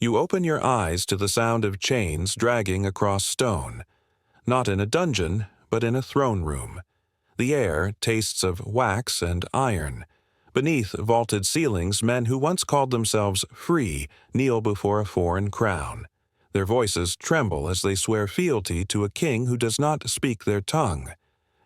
You open your eyes to the sound of chains dragging across stone, not in a dungeon, but in a throne room. The air tastes of wax and iron. Beneath vaulted ceilings, men who once called themselves free kneel before a foreign crown. Their voices tremble as they swear fealty to a king who does not speak their tongue.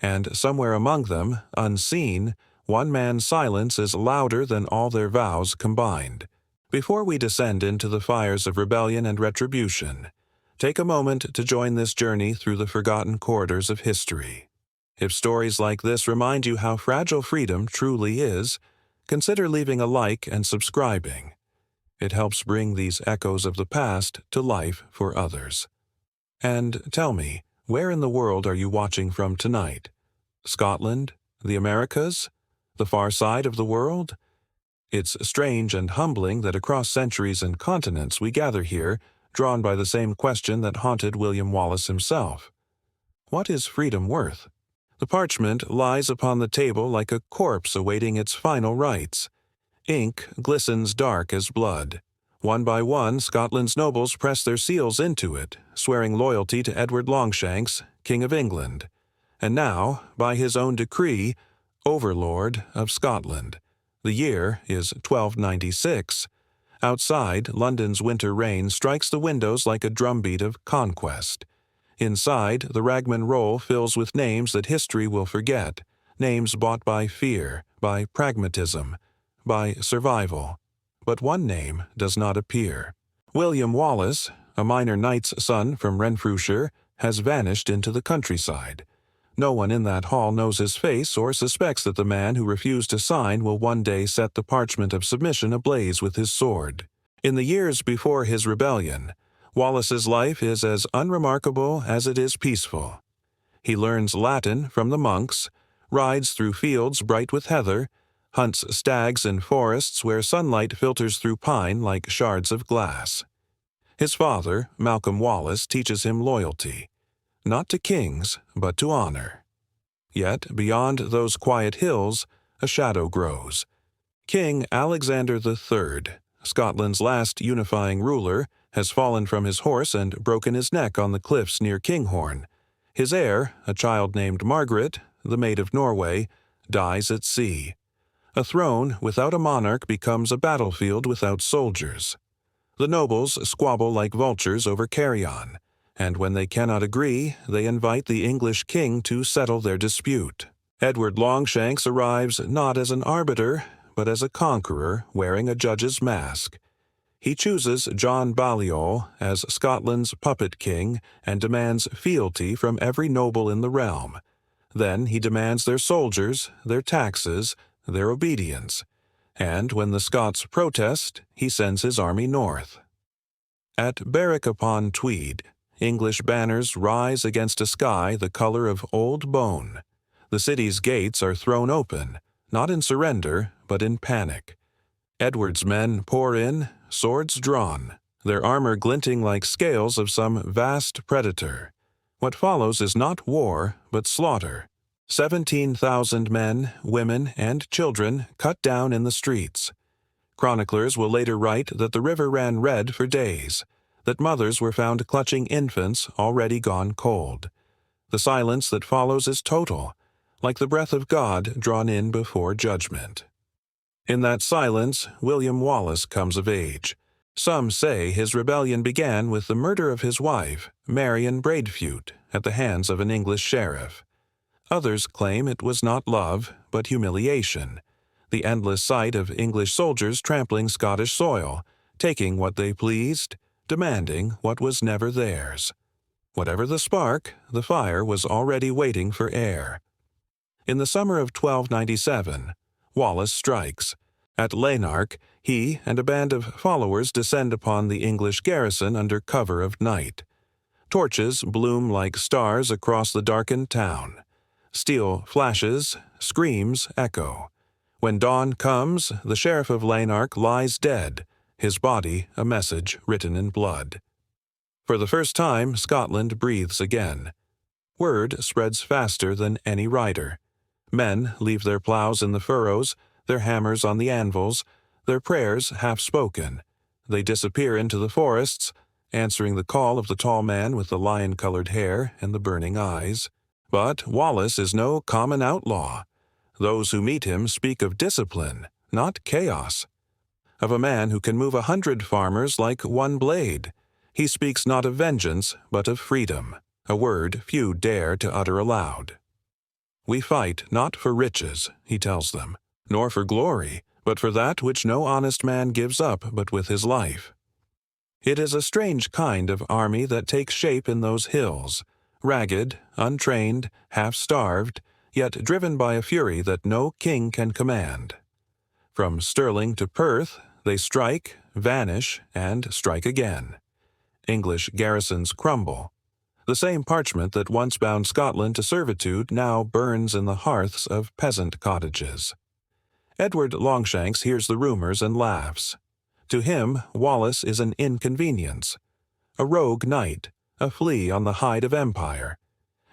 And somewhere among them, unseen, one man's silence is louder than all their vows combined. Before we descend into the fires of rebellion and retribution, take a moment to join this journey through the forgotten corridors of history. If stories like this remind you how fragile freedom truly is, consider leaving a like and subscribing. It helps bring these echoes of the past to life for others. And tell me, where in the world are you watching from tonight? Scotland? The Americas? The far side of the world? It's strange and humbling that across centuries and continents we gather here, drawn by the same question that haunted William Wallace himself. What is freedom worth? The parchment lies upon the table like a corpse awaiting its final rites. Ink glistens dark as blood. One by one, Scotland's nobles press their seals into it, swearing loyalty to Edward Longshanks, King of England, and now, by his own decree, Overlord of Scotland. The year is 1296. Outside, London's winter rain strikes the windows like a drumbeat of conquest. Inside, the Ragman roll fills with names that history will forget, names bought by fear, by pragmatism, by survival. But one name does not appear. William Wallace, a minor knight's son from Renfrewshire, has vanished into the countryside. No one in that hall knows his face or suspects that the man who refused to sign will one day set the parchment of submission ablaze with his sword. In the years before his rebellion, Wallace's life is as unremarkable as it is peaceful. He learns Latin from the monks, rides through fields bright with heather, hunts stags in forests where sunlight filters through pine like shards of glass. His father, Malcolm Wallace, teaches him loyalty, not to kings, but to honor. Yet, beyond those quiet hills, a shadow grows. King Alexander III, Scotland's last unifying ruler, has fallen from his horse and broken his neck on the cliffs near Kinghorn. His heir, a child named Margaret, the Maid of Norway, dies at sea. A throne without a monarch becomes a battlefield without soldiers. The nobles squabble like vultures over carrion, and when they cannot agree, they invite the English king to settle their dispute. Edward Longshanks arrives not as an arbiter, but as a conqueror wearing a judge's mask. He chooses John Balliol as Scotland's puppet king and demands fealty from every noble in the realm. Then he demands their soldiers, their taxes, their obedience, and when the Scots protest, he sends his army north. At Berwick-upon-Tweed, English banners rise against a sky the color of old bone. The city's gates are thrown open, not in surrender, but in panic. Edward's men pour in, swords drawn, their armor glinting like scales of some vast predator. What follows is not war, but slaughter. 17,000 men, women, and children cut down in the streets. Chroniclers will later write that the river ran red for days, that mothers were found clutching infants already gone cold. The silence that follows is total, like the breath of God drawn in before judgment. In that silence, William Wallace comes of age. Some say his rebellion began with the murder of his wife, Marion Braidfute, at the hands of an English sheriff. Others claim it was not love, but humiliation, the endless sight of English soldiers trampling Scottish soil, taking what they pleased, demanding what was never theirs. Whatever the spark, the fire was already waiting for air. In the summer of 1297, Wallace strikes. At Lanark, he and a band of followers descend upon the English garrison under cover of night. Torches bloom like stars across the darkened town. Steel flashes, screams echo. When dawn comes, the sheriff of Lanark lies dead, his body a message written in blood. For the first time, Scotland breathes again. Word spreads faster than any rider. Men leave their plows in the furrows, their hammers on the anvils, their prayers half-spoken. They disappear into the forests, answering the call of the tall man with the lion-colored hair and the burning eyes. But Wallace is no common outlaw. Those who meet him speak of discipline, not chaos. Of a man who can move 100 farmers like one blade. He speaks not of vengeance, but of freedom, a word few dare to utter aloud. We fight not for riches, he tells them, nor for glory, but for that which no honest man gives up but with his life. It is a strange kind of army that takes shape in those hills, ragged, untrained, half-starved, yet driven by a fury that no king can command. From Stirling to Perth, they strike, vanish, and strike again. English garrisons crumble. The same parchment that once bound Scotland to servitude now burns in the hearths of peasant cottages. Edward Longshanks hears the rumors and laughs. To him, Wallace is an inconvenience, a rogue knight, a flea on the hide of empire.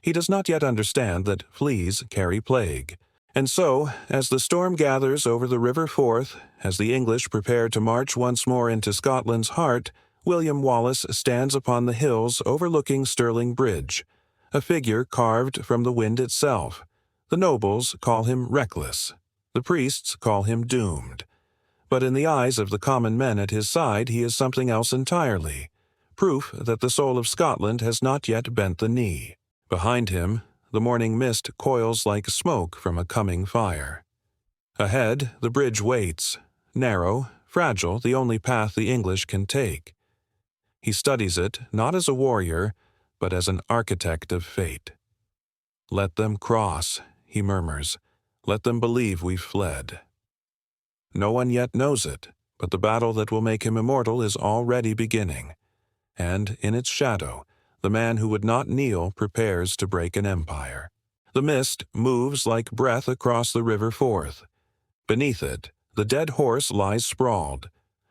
He does not yet understand that fleas carry plague. And so, as the storm gathers over the River Forth, as the English prepare to march once more into Scotland's heart, William Wallace stands upon the hills overlooking Stirling Bridge, a figure carved from the wind itself. The nobles call him reckless. The priests call him doomed. But in the eyes of the common men at his side he is something else entirely, proof that the soul of Scotland has not yet bent the knee. Behind him, the morning mist coils like smoke from a coming fire. Ahead, the bridge waits, narrow, fragile, the only path the English can take. He studies it not as a warrior, but as an architect of fate. "Let them cross," he murmurs. "Let them believe we've fled." No one yet knows it, but the battle that will make him immortal is already beginning, and in its shadow, the man who would not kneel prepares to break an empire. The mist moves like breath across the River Forth. Beneath it, the dead horse lies sprawled,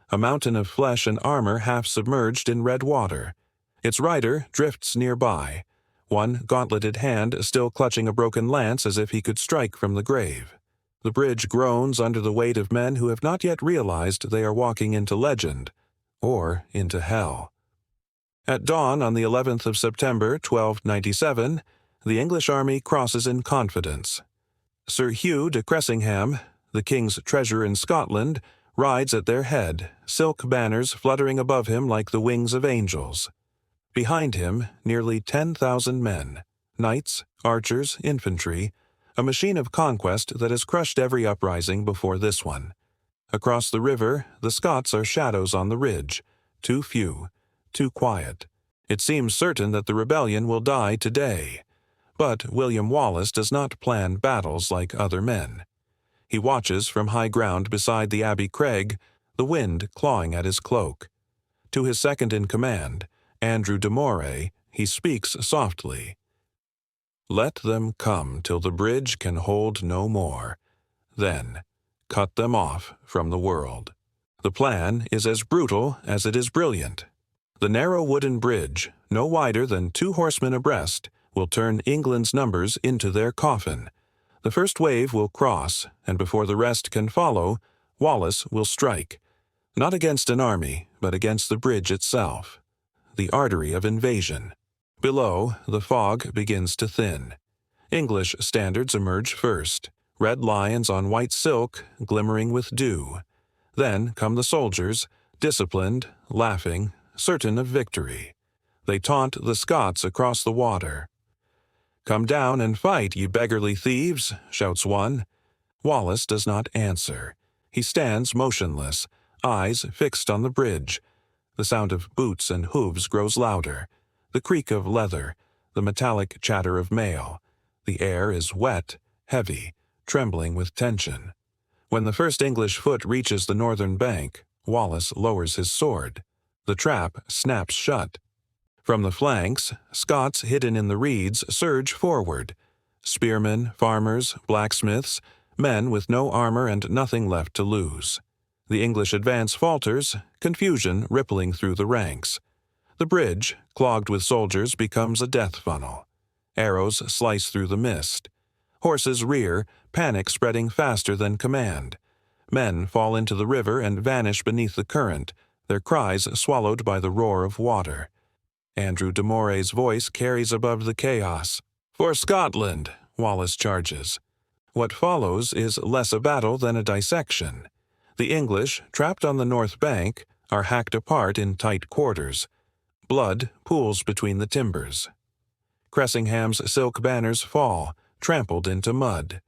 a mountain of flesh and armor half submerged in red water. Its rider drifts nearby, one gauntleted hand still clutching a broken lance as if he could strike from the grave. The bridge groans under the weight of men who have not yet realized they are walking into legend, or into hell. At dawn on the 11th of September, 1297, the English army crosses in confidence. Sir Hugh de Cressingham, the king's treasurer in Scotland, rides at their head, silk banners fluttering above him like the wings of angels. Behind him, nearly 10,000 men, knights, archers, infantry, a machine of conquest that has crushed every uprising before this one. Across the river, the Scots are shadows on the ridge, too few, too quiet. It seems certain that the rebellion will die today. But William Wallace does not plan battles like other men. He watches from high ground beside the Abbey Craig, the wind clawing at his cloak. To his second in command, Andrew de Moray, he speaks softly. "Let them come till the bridge can hold no more. Then, cut them off from the world." The plan is as brutal as it is brilliant. The narrow wooden bridge, no wider than 2 horsemen abreast, will turn England's numbers into their coffin. The first wave will cross, and before the rest can follow, Wallace will strike, not against an army, but against the bridge itself, the artery of invasion. Below, the fog begins to thin. English standards emerge first, red lions on white silk, glimmering with dew. Then come the soldiers, disciplined, laughing, certain of victory. They taunt the Scots across the water. "Come down and fight, ye beggarly thieves," shouts one. Wallace does not answer. He stands motionless, eyes fixed on the bridge. The sound of boots and hooves grows louder, the creak of leather, the metallic chatter of mail. The air is wet, heavy, trembling with tension. When the first English foot reaches the northern bank, Wallace lowers his sword. The trap snaps shut. From the flanks, Scots hidden in the reeds surge forward. Spearmen, farmers, blacksmiths, men with no armor and nothing left to lose. The English advance falters, confusion rippling through the ranks. The bridge, clogged with soldiers, becomes a death funnel. Arrows slice through the mist. Horses rear, panic spreading faster than command. Men fall into the river and vanish beneath the current, their cries swallowed by the roar of water. Andrew de Moret's voice carries above the chaos. "For Scotland!" Wallace charges. What follows is less a battle than a dissection. The English, trapped on the north bank, are hacked apart in tight quarters. Blood pools between the timbers. Cressingham's silk banners fall, trampled into mud.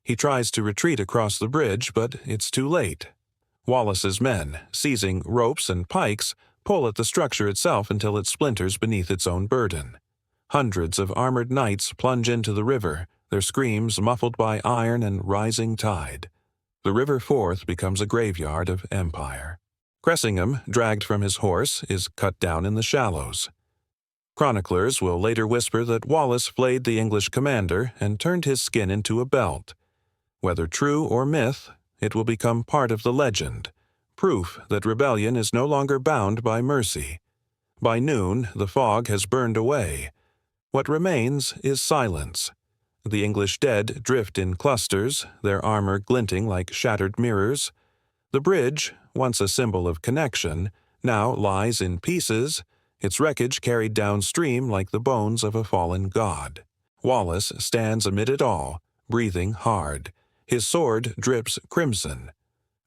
He tries to retreat across the bridge, but it's too late. Wallace's men, seizing ropes and pikes, pull at the structure itself until it splinters beneath its own burden. Hundreds of armored knights plunge into the river, their screams muffled by iron and rising tide. The river Forth becomes a graveyard of empire. Cressingham, dragged from his horse, is cut down in the shallows. Chroniclers will later whisper that Wallace flayed the English commander and turned his skin into a belt. Whether true or myth, it will become part of the legend, proof that rebellion is no longer bound by mercy. By noon, the fog has burned away. What remains is silence. The English dead drift in clusters, their armor glinting like shattered mirrors. The bridge, once a symbol of connection, now lies in pieces, its wreckage carried downstream like the bones of a fallen god. Wallace stands amid it all, breathing hard. His sword drips crimson.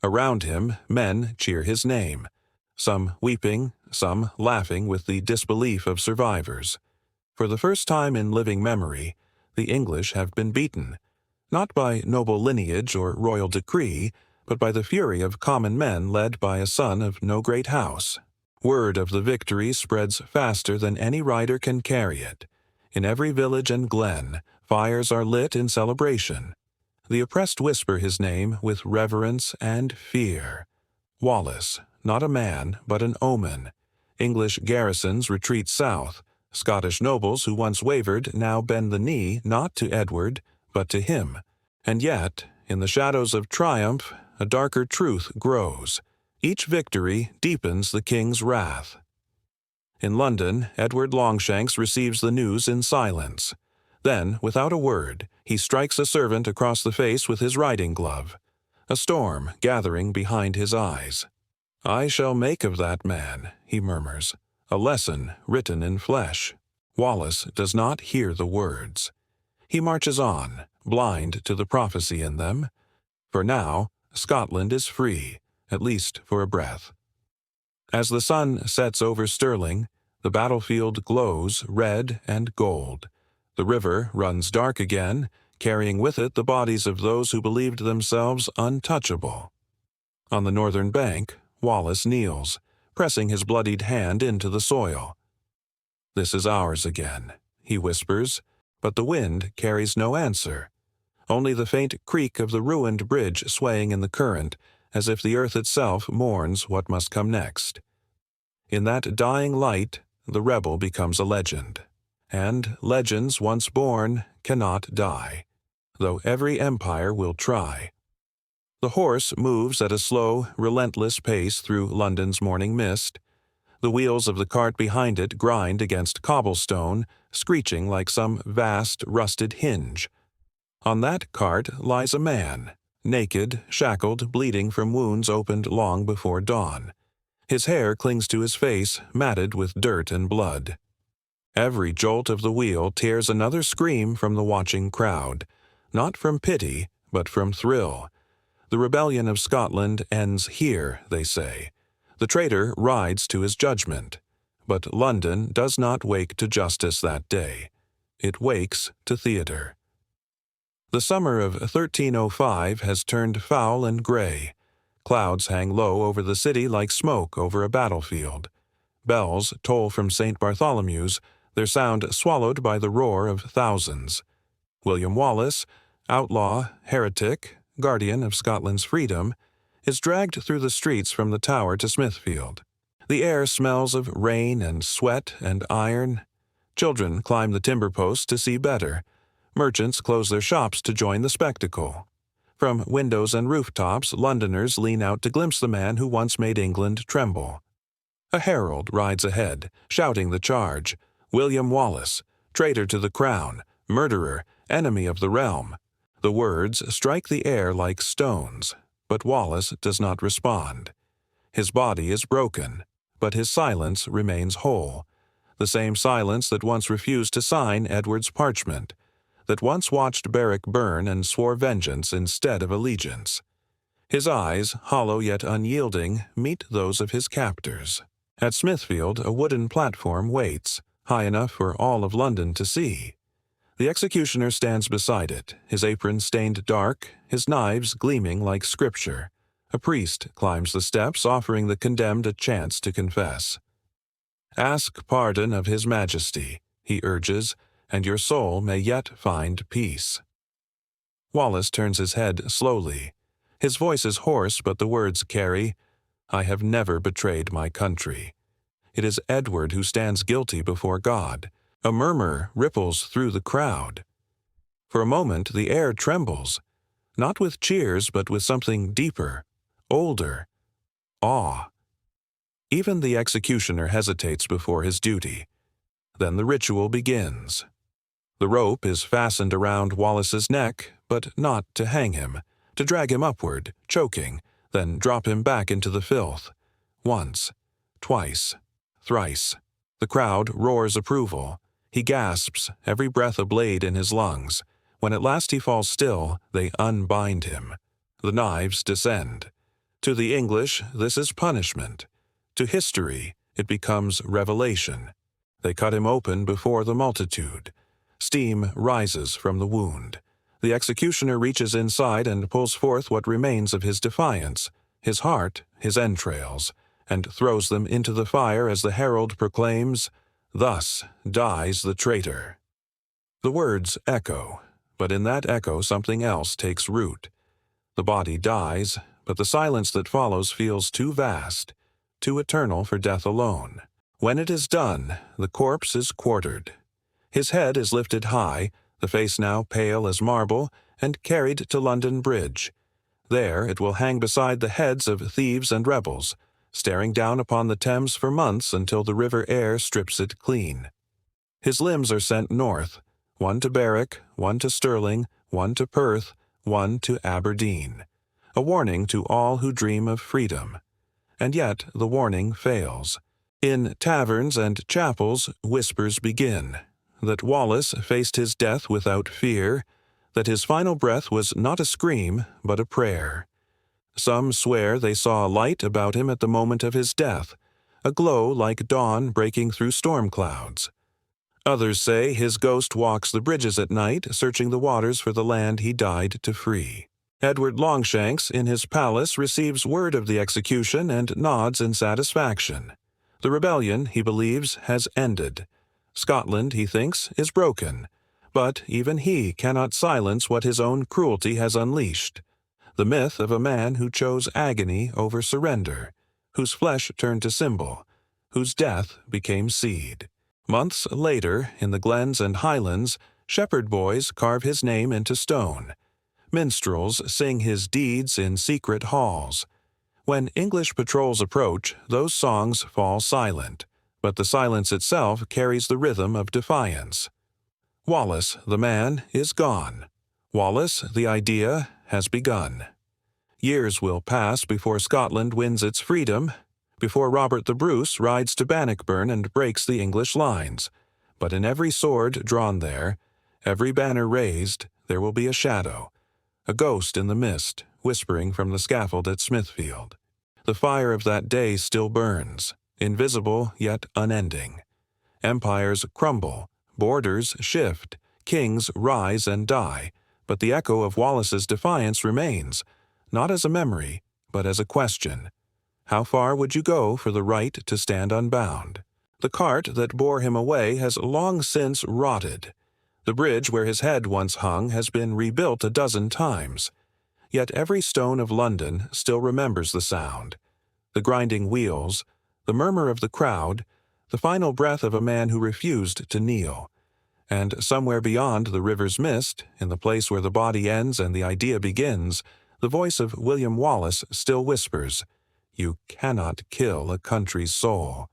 Around him, men cheer his name, some weeping, some laughing with the disbelief of survivors. For the first time in living memory, the English have been beaten, not by noble lineage or royal decree, but by the fury of common men led by a son of no great house. Word of the victory spreads faster than any rider can carry it. In every village and glen, fires are lit in celebration. The oppressed whisper his name with reverence and fear. Wallace, not a man, but an omen. English garrisons retreat south. Scottish nobles who once wavered now bend the knee not to Edward, but to him. And yet, in the shadows of triumph, a darker truth grows. Each victory deepens the king's wrath. In London, Edward Longshanks receives the news in silence. Then, without a word, he strikes a servant across the face with his riding glove. A storm gathering behind his eyes. "I shall make of that man," he murmurs, "a lesson written in flesh." Wallace does not hear the words. He marches on, blind to the prophecy in them. For now, Scotland is free, at least for a breath. As the sun sets over Stirling, the battlefield glows red and gold. The river runs dark again, carrying with it the bodies of those who believed themselves untouchable. On the northern bank, Wallace kneels, pressing his bloodied hand into the soil. "This is ours again," he whispers, but the wind carries no answer. Only the faint creak of the ruined bridge swaying in the current, as if the earth itself mourns what must come next. In that dying light, the rebel becomes a legend. And legends once born cannot die, though every empire will try. The horse moves at a slow, relentless pace through London's morning mist. The wheels of the cart behind it grind against cobblestone, screeching like some vast, rusted hinge. On that cart lies a man, naked, shackled, bleeding from wounds opened long before dawn. His hair clings to his face, matted with dirt and blood. Every jolt of the wheel tears another scream from the watching crowd, not from pity, but from thrill. The rebellion of Scotland ends here, they say. The traitor rides to his judgment. But London does not wake to justice that day. It wakes to theater. The summer of 1305 has turned foul and gray. Clouds hang low over the city like smoke over a battlefield. Bells toll from St. Bartholomew's, their sound swallowed by the roar of thousands. William Wallace, outlaw, heretic, guardian of Scotland's freedom, is dragged through the streets from the Tower to Smithfield. The air smells of rain and sweat and iron. Children climb the timber posts to see better. Merchants close their shops to join the spectacle. From windows and rooftops, Londoners lean out to glimpse the man who once made England tremble. A herald rides ahead, shouting the charge. William Wallace, traitor to the crown, murderer, enemy of the realm. The words strike the air like stones, but Wallace does not respond. His body is broken, but his silence remains whole. The same silence that once refused to sign Edward's parchment, that once watched Berwick burn and swore vengeance instead of allegiance. His eyes, hollow yet unyielding, meet those of his captors. At Smithfield, a wooden platform waits, high enough for all of London to see. The executioner stands beside it, his apron stained dark, his knives gleaming like scripture. A priest climbs the steps, offering the condemned a chance to confess. "Ask pardon of His Majesty," he urges, "and your soul may yet find peace." Wallace turns his head slowly. His voice is hoarse, but the words carry, "I have never betrayed my country." It is Edward who stands guilty before God. A murmur ripples through the crowd. For a moment the air trembles, not with cheers but with something deeper, older, awe. Even the executioner hesitates before his duty. Then the ritual begins. The rope is fastened around Wallace's neck, but not to hang him, to drag him upward, choking, then drop him back into the filth. Once, twice, thrice. The crowd roars approval. He gasps, every breath a blade in his lungs. When at last he falls still, they unbind him. The knives descend. To the English, this is punishment. To history, it becomes revelation. They cut him open before the multitude. Steam rises from the wound. The executioner reaches inside and pulls forth what remains of his defiance, his heart, his entrails, and throws them into the fire as the herald proclaims, "Thus dies the traitor." The words echo, but in that echo something else takes root. The body dies, but the silence that follows feels too vast, too eternal for death alone. When it is done, the corpse is quartered. His head is lifted high, the face now pale as marble, and carried to London Bridge. There it will hang beside the heads of thieves and rebels, staring down upon the Thames for months until the river air strips it clean. His limbs are sent north, one to Berwick, one to Stirling, one to Perth, one to Aberdeen. A warning to all who dream of freedom. And yet the warning fails. In taverns and chapels, whispers begin, that Wallace faced his death without fear, that his final breath was not a scream, but a prayer. Some swear they saw a light about him at the moment of his death, a glow like dawn breaking through storm clouds. Others say his ghost walks the bridges at night, searching the waters for the land he died to free. Edward Longshanks, in his palace, receives word of the execution and nods in satisfaction. The rebellion, he believes, has ended. Scotland, he thinks, is broken. But even he cannot silence what his own cruelty has unleashed. The myth of a man who chose agony over surrender, whose flesh turned to symbol, whose death became seed. Months later, in the glens and highlands, shepherd boys carve his name into stone. Minstrels sing his deeds in secret halls. When English patrols approach, those songs fall silent, but the silence itself carries the rhythm of defiance. Wallace, the man, is gone. Wallace, the idea, has begun. Years will pass before Scotland wins its freedom, before Robert the Bruce rides to Bannockburn and breaks the English lines. But in every sword drawn there, every banner raised, there will be a shadow, a ghost in the mist, whispering from the scaffold at Smithfield. The fire of that day still burns, invisible yet unending. Empires crumble, borders shift, kings rise and die, but the echo of Wallace's defiance remains, not as a memory, but as a question. How far would you go for the right to stand unbound? The cart that bore him away has long since rotted. The bridge where his head once hung has been rebuilt a dozen times. Yet every stone of London still remembers the sound. The grinding wheels, the murmur of the crowd, the final breath of a man who refused to kneel. And somewhere beyond the river's mist, in the place where the body ends and the idea begins, the voice of William Wallace still whispers, "You cannot kill a country's soul."